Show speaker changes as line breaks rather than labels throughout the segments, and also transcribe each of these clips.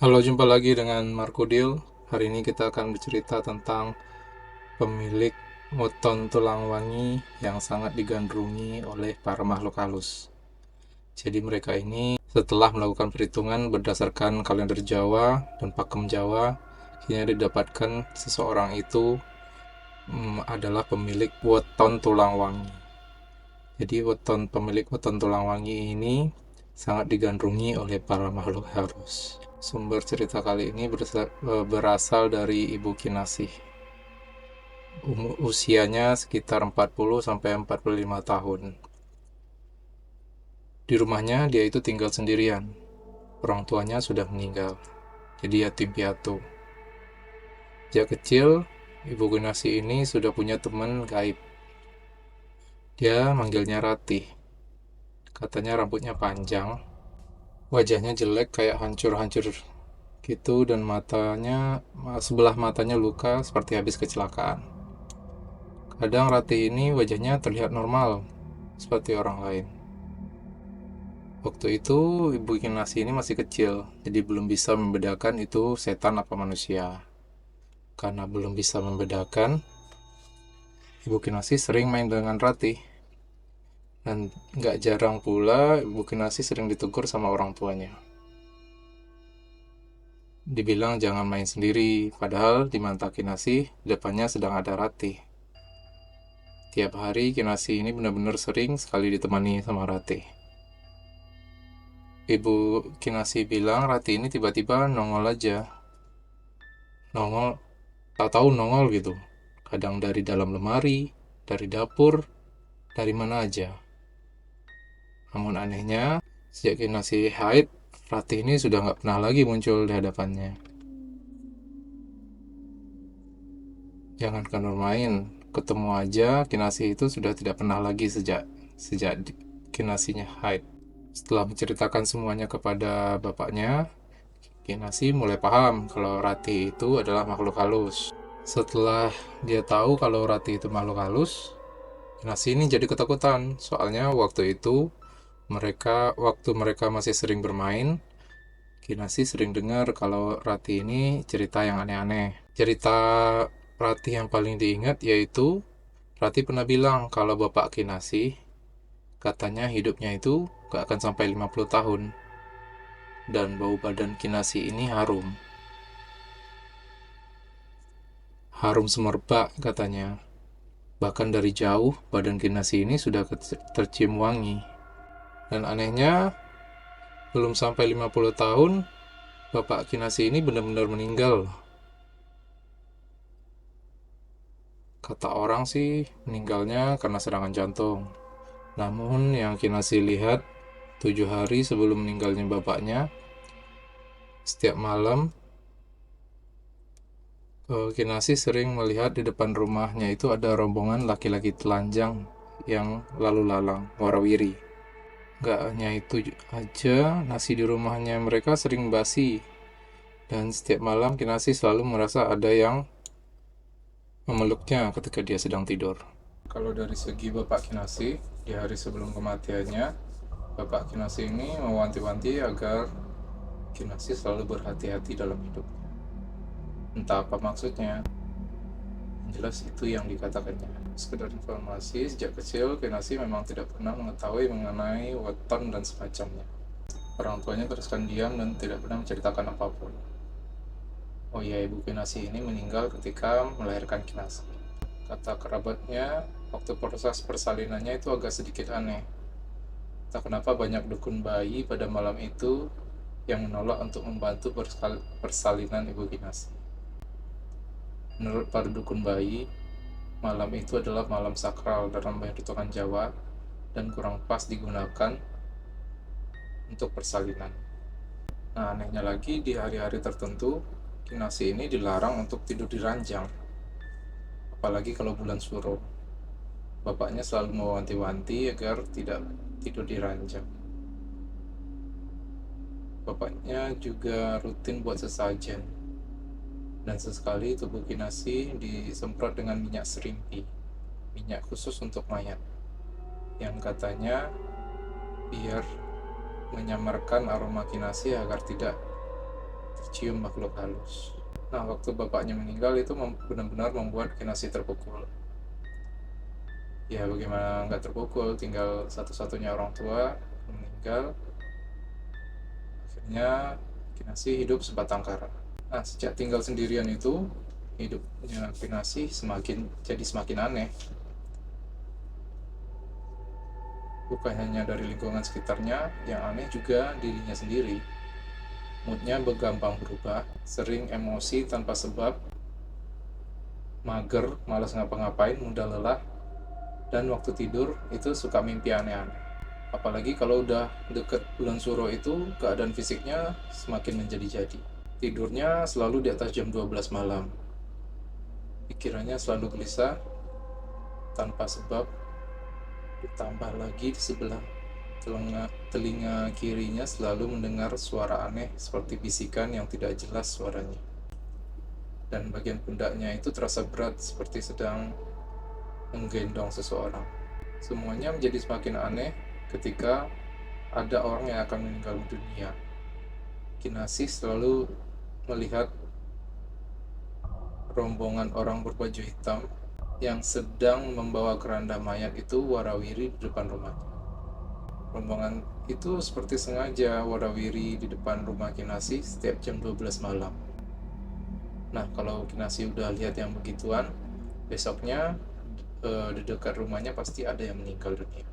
Halo, jumpa lagi dengan Marco Deal. Hari ini kita akan bercerita tentang pemilik weton tulang wangi yang sangat digandrungi oleh para makhluk halus. Jadi mereka ini setelah melakukan perhitungan berdasarkan kalender Jawa dan pakem Jawa, akhirnya didapatkan seseorang itu adalah pemilik weton tulang wangi. Jadi pemilik weton tulang wangi ini sangat digandrungi oleh para makhluk halus. Sumber cerita kali ini berasal dari Ibu Kinasih. Usianya sekitar 40 sampai 45 tahun. Di rumahnya dia itu tinggal sendirian. Orang tuanya sudah meninggal. Jadi yatim piatu. Sejak kecil, Ibu Kinasih ini sudah punya teman gaib. Dia manggilnya Ratih. Katanya rambutnya panjang, wajahnya jelek kayak hancur-hancur gitu, dan sebelah matanya luka seperti habis kecelakaan. Kadang Ratih ini wajahnya terlihat normal seperti orang lain. Waktu itu Ibu Kinasih ini masih kecil, jadi belum bisa membedakan itu setan apa manusia. Karena belum bisa membedakan, Ibu Kinasih sering main dengan Ratih. Dan gak jarang pula Ibu Kinasih sering ditegur sama orang tuanya. Dibilang jangan main sendiri, padahal di mata Kinasih depannya sedang ada Ratih. Tiap hari Kinasih ini benar-benar sering sekali ditemani sama Ratih. Ibu Kinasih bilang Ratih ini tiba-tiba nongol aja. Nongol, tahu-tahu nongol gitu. Kadang dari dalam lemari, dari dapur, dari mana aja. Namun anehnya, sejak Kinasih haid, Ratih ini sudah nggak pernah lagi muncul di hadapannya. Jangankan bermain, ketemu aja Kinasih itu sudah tidak pernah lagi sejak Kinasihnya haid. Setelah menceritakan semuanya kepada bapaknya, Kinasih mulai paham kalau Ratih itu adalah makhluk halus. Setelah dia tahu kalau Ratih itu makhluk halus, Kinasih ini jadi ketakutan. Soalnya waktu mereka masih sering bermain, Kinasih sering dengar kalau Ratih ini cerita yang aneh-aneh. Cerita Ratih yang paling diingat yaitu Ratih pernah bilang kalau bapak Kinasih katanya hidupnya itu gak akan sampai 50 tahun. Dan bau badan Kinasih ini harum. Harum semerbak katanya. Bahkan dari jauh badan Kinasih ini sudah tercium wangi. Dan anehnya, belum sampai 50 tahun, bapak Kinasih ini benar-benar meninggal. Kata orang sih meninggalnya karena serangan jantung. Namun yang Kinasih lihat, 7 hari sebelum meninggalnya bapaknya, setiap malam Kinasih sering melihat di depan rumahnya itu ada rombongan laki-laki telanjang yang lalu lalang, warawiri. Gak hanya itu aja, nasi di rumahnya mereka sering basi. Dan setiap malam Kinasih selalu merasa ada yang memeluknya ketika dia sedang tidur. Kalau dari segi Bapak Kinasih, di hari sebelum kematiannya, Bapak Kinasih ini mewanti-wanti agar Kinasih selalu berhati-hati dalam hidupnya. Entah apa maksudnya, jelas itu yang dikatakannya. Sekedar informasi, sejak kecil Kinasih memang tidak pernah mengetahui mengenai weton dan semacamnya. Orang tuanya teruskan diam dan tidak pernah menceritakan apapun. Oh iya, Ibu Kinasih ini meninggal ketika melahirkan Kinasih. Kata kerabatnya, waktu proses persalinannya itu agak sedikit aneh. Tak kenapa banyak dukun bayi pada malam itu yang menolak untuk membantu persalinan Ibu Kinasih. Menurut para dukun bayi, malam itu adalah malam sakral dalam perhitungan Jawa dan kurang pas digunakan untuk persalinan. Nah, anehnya lagi, di hari-hari tertentu, Kinasih ini dilarang untuk tidur di ranjang. Apalagi kalau bulan suruh. Bapaknya selalu mewanti-wanti agar tidak tidur di ranjang. Bapaknya juga rutin buat sesajen. Dan sesekali tubuh Kinasih disemprot dengan minyak serimpi, minyak khusus untuk mayat, yang katanya biar menyamarkan aroma Kinasih agar tidak tercium makhluk halus. Nah, waktu bapaknya meninggal itu benar-benar membuat Kinasih terpukul. Ya bagaimana nggak terpukul, tinggal satu-satunya orang tua meninggal. Akhirnya Kinasih hidup sebatang kara. Nah, sejak tinggal sendirian itu, hidupnya Kinasih semakin aneh. Bukan hanya dari lingkungan sekitarnya, yang aneh juga dirinya sendiri. Moodnya gampang berubah, sering emosi tanpa sebab, mager, malas ngapa-ngapain, mudah lelah, dan waktu tidur itu suka mimpi aneh-aneh. Apalagi kalau udah deket bulan Suro itu, keadaan fisiknya semakin menjadi-jadi. Tidurnya selalu di atas jam 12 malam. Pikirannya selalu gelisah, tanpa sebab, ditambah lagi di sebelah telinga kirinya selalu mendengar suara aneh seperti bisikan yang tidak jelas suaranya. Dan bagian pundaknya itu terasa berat seperti sedang menggendong seseorang. Semuanya menjadi semakin aneh ketika ada orang yang akan meninggal dunia. Kinasih selalu melihat rombongan orang berbaju hitam yang sedang membawa keranda mayat itu warawiri di depan rumahnya. Rombongan itu seperti sengaja warawiri di depan rumah Kinasih setiap jam 12 malam. Nah, kalau Kinasih udah lihat yang begituan, besoknya di dekat rumahnya pasti ada yang meninggal dunia.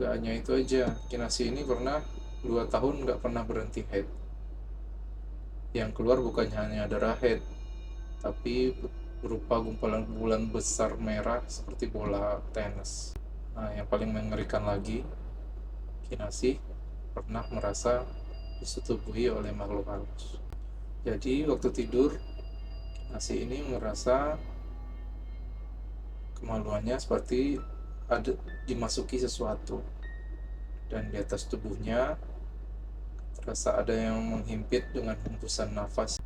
Gak hanya itu aja, Kinasih ini pernah 2 tahun gak pernah berhenti haid. Yang keluar bukan hanya darah haid, tapi berupa gumpalan bulan besar merah seperti bola tenis. Nah, yang paling mengerikan lagi, Kinasih pernah merasa disetubuhi oleh makhluk halus. Jadi waktu tidur, Kinasih ini merasa kemaluannya seperti ada dimasuki sesuatu, dan di atas tubuhnya terasa ada yang menghimpit dengan hembusan nafas.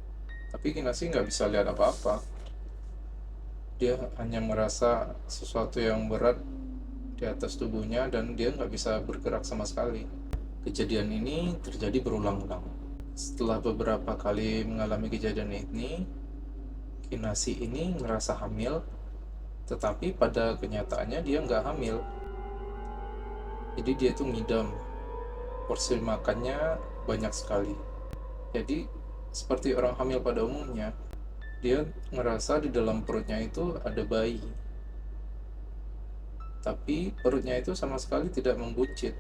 Tapi Kinasih nggak bisa lihat apa-apa. Dia hanya merasa sesuatu yang berat di atas tubuhnya dan dia nggak bisa bergerak sama sekali. Kejadian ini terjadi berulang-ulang. Setelah beberapa kali mengalami kejadian ini, Kinasih ini ngerasa hamil, tetapi pada kenyataannya dia nggak hamil. Jadi dia tuh ngidam, porsi makannya banyak sekali. Jadi seperti orang hamil pada umumnya, dia ngerasa di dalam perutnya itu ada bayi. Tapi perutnya itu sama sekali tidak membuncit.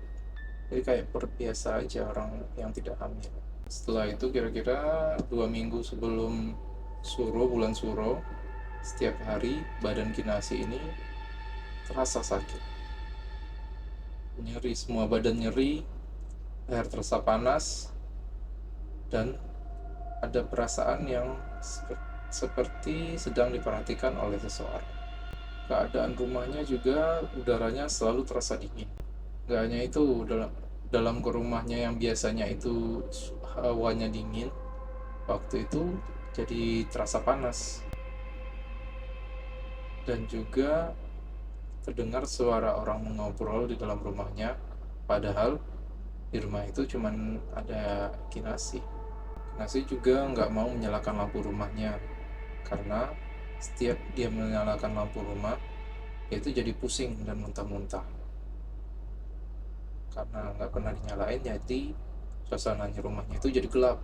Jadi kayak perut biasa aja orang yang tidak hamil. Setelah itu kira-kira 2 minggu sebelum bulan Suro, setiap hari badan Kinasih ini terasa sakit. Nyeri, semua badan nyeri, leher terasa panas, dan ada perasaan yang seperti sedang diperhatikan oleh seseorang. Keadaan rumahnya juga udaranya selalu terasa dingin. Gak hanya itu, dalam ke rumahnya yang biasanya itu hawanya dingin, waktu itu jadi terasa panas. Dan juga terdengar suara orang mengobrol di dalam rumahnya, padahal di rumah itu cuman ada Kinasih. Kinasih juga nggak mau menyalakan lampu rumahnya, karena setiap dia menyalakan lampu rumah, dia itu jadi pusing dan muntah-muntah. Karena nggak pernah dinyalain, jadi suasananya rumahnya itu jadi gelap.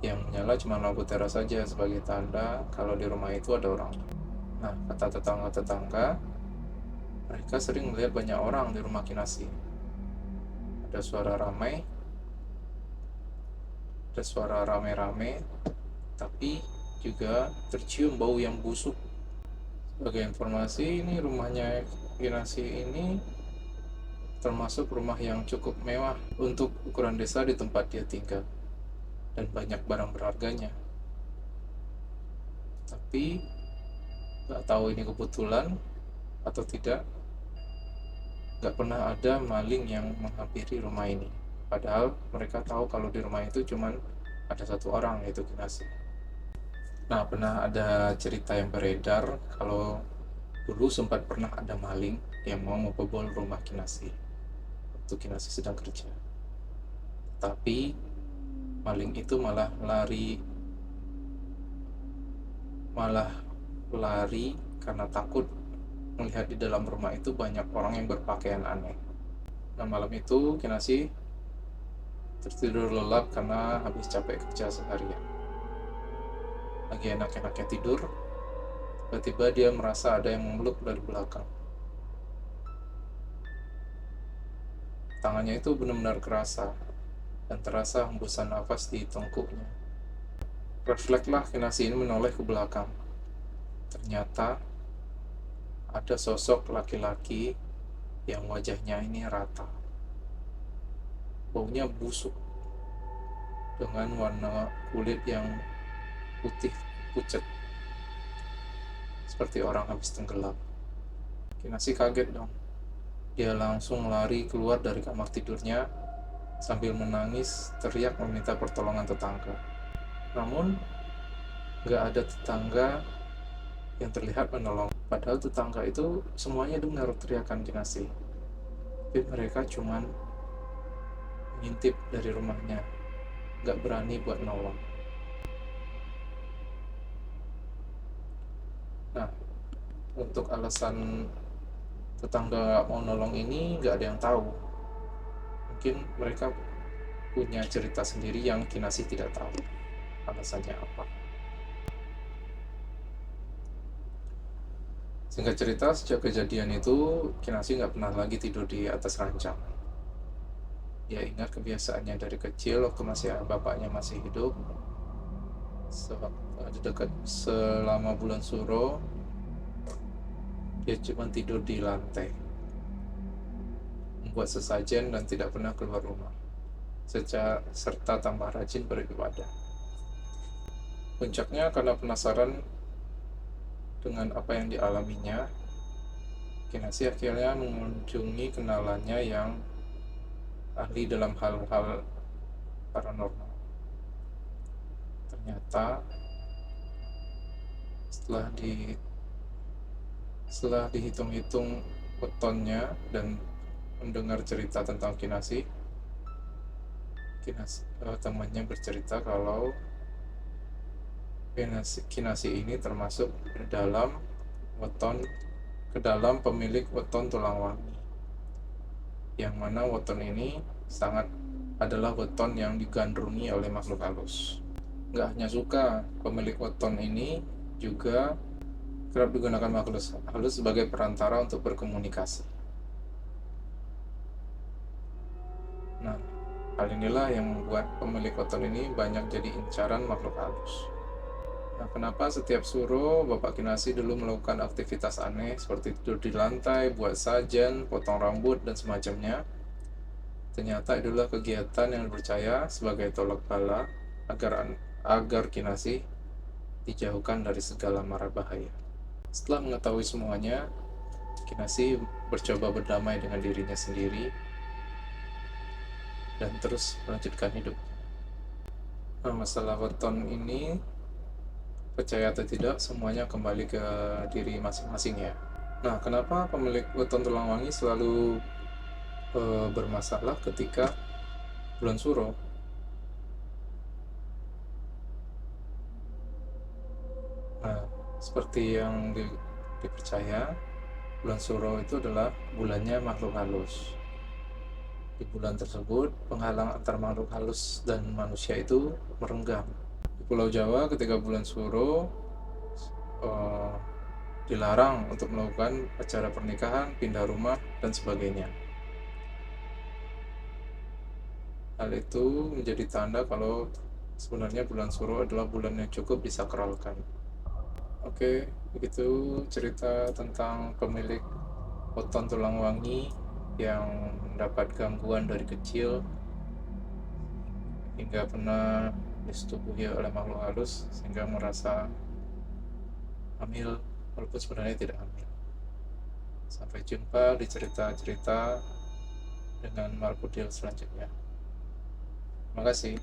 Yang menyala cuma lampu teras saja sebagai tanda kalau di rumah itu ada orang. Nah, kata tetangga-tetangga, mereka sering melihat banyak orang di rumah Kinasih. Ada suara ramai, ada suara rame-rame, tapi juga tercium bau yang busuk. Sebagai informasi, ini rumahnya Kinasih ini termasuk rumah yang cukup mewah untuk ukuran desa di tempat dia tinggal, dan banyak barang berharganya. Tapi gak tahu ini kebetulan atau tidak, gak pernah ada maling yang menghampiri rumah ini. Padahal mereka tahu kalau di rumah itu cuman ada satu orang, yaitu Kinasih. Nah, pernah ada cerita yang beredar kalau dulu sempat pernah ada maling yang mau membobol rumah Kinasih waktu Kinasih sedang kerja. Tapi maling itu malah lari karena takut melihat di dalam rumah itu banyak orang yang berpakaian aneh. Nah, malam itu Kinasi tertidur lelap karena habis capek kerja seharian. Lagi enak-enaknya tidur, tiba-tiba dia merasa ada yang memeluk dari belakang. Tangannya itu benar-benar kerasa, dan terasa hembusan nafas di tengkuknya. Reflekslah Kinasi ini menoleh ke belakang. Ternyata ada sosok laki-laki yang wajahnya ini rata. Baunya busuk, dengan warna kulit yang putih pucat, seperti orang habis tenggelam. Kinasi kaget dong. Dia langsung lari keluar dari kamar tidurnya sambil menangis, teriak meminta pertolongan tetangga. Namun, gak ada tetangga yang terlihat menolong. Padahal tetangga itu semuanya dengar teriakan Kinasi. Tapi mereka cuman ngintip dari rumahnya, gak berani buat nolong. Nah, untuk alasan tetangga gak mau nolong ini gak ada yang tahu. Mungkin mereka punya cerita sendiri yang Kinasi tidak tahu alasannya apa. Singkat cerita, sejak kejadian itu Kinasi gak pernah lagi tidur di atas ranjang. Dia ingat kebiasaannya dari kecil waktu bapaknya masih hidup. Di dekat selama bulan Suro, dia cuma tidur di lantai, membuat sesajen dan tidak pernah keluar rumah, serta tambah rajin beribadah. Puncaknya karena penasaran dengan apa yang dialaminya, Kinasi akhirnya mengunjungi kenalannya yang ahli dalam hal-hal paranormal. Ternyata setelah dihitung-hitung wetonnya dan mendengar cerita tentang Kinasi, temannya bercerita kalau Kinasi ini termasuk ke dalam pemilik weton Tulangwangi, yang mana weton ini adalah weton yang digandrungi oleh makhluk halus. Gak hanya suka, pemilik weton ini juga kerap digunakan makhluk halus sebagai perantara untuk berkomunikasi. Nah, hal inilah yang membuat pemilik weton ini banyak jadi incaran makhluk halus. Nah, kenapa setiap Suro Bapak Kinasi dulu melakukan aktivitas aneh seperti tidur di lantai, buat sajen, potong rambut, dan semacamnya? Ternyata itulah kegiatan yang dipercaya sebagai tolak bala agar Kinasi dijauhkan dari segala mara bahaya. Setelah mengetahui semuanya, Kinasi bercoba berdamai dengan dirinya sendiri dan terus melanjutkan hidup. Nah, masalah weton ini, percaya atau tidak, semuanya kembali ke diri masing-masing ya. Nah, kenapa pemilik weton Tulangwangi selalu bermasalah ketika bulan Suro? Nah, seperti yang dipercaya, bulan Suro itu adalah bulannya makhluk halus. Di bulan tersebut, penghalang antar makhluk halus dan manusia itu merenggang. Di Pulau Jawa, ketika bulan Suro, dilarang untuk melakukan acara pernikahan, pindah rumah, dan sebagainya. Hal itu menjadi tanda kalau sebenarnya bulan Suro adalah bulan yang cukup disakralkan. Oke, begitu cerita tentang pemilik weton Tulangwangi yang mendapat gangguan dari kecil hingga pernah disetubuhi oleh makhluk halus sehingga merasa hamil walaupun sebenarnya tidak hamil. Sampai jumpa di cerita-cerita dengan Markudil selanjutnya. Terima kasih.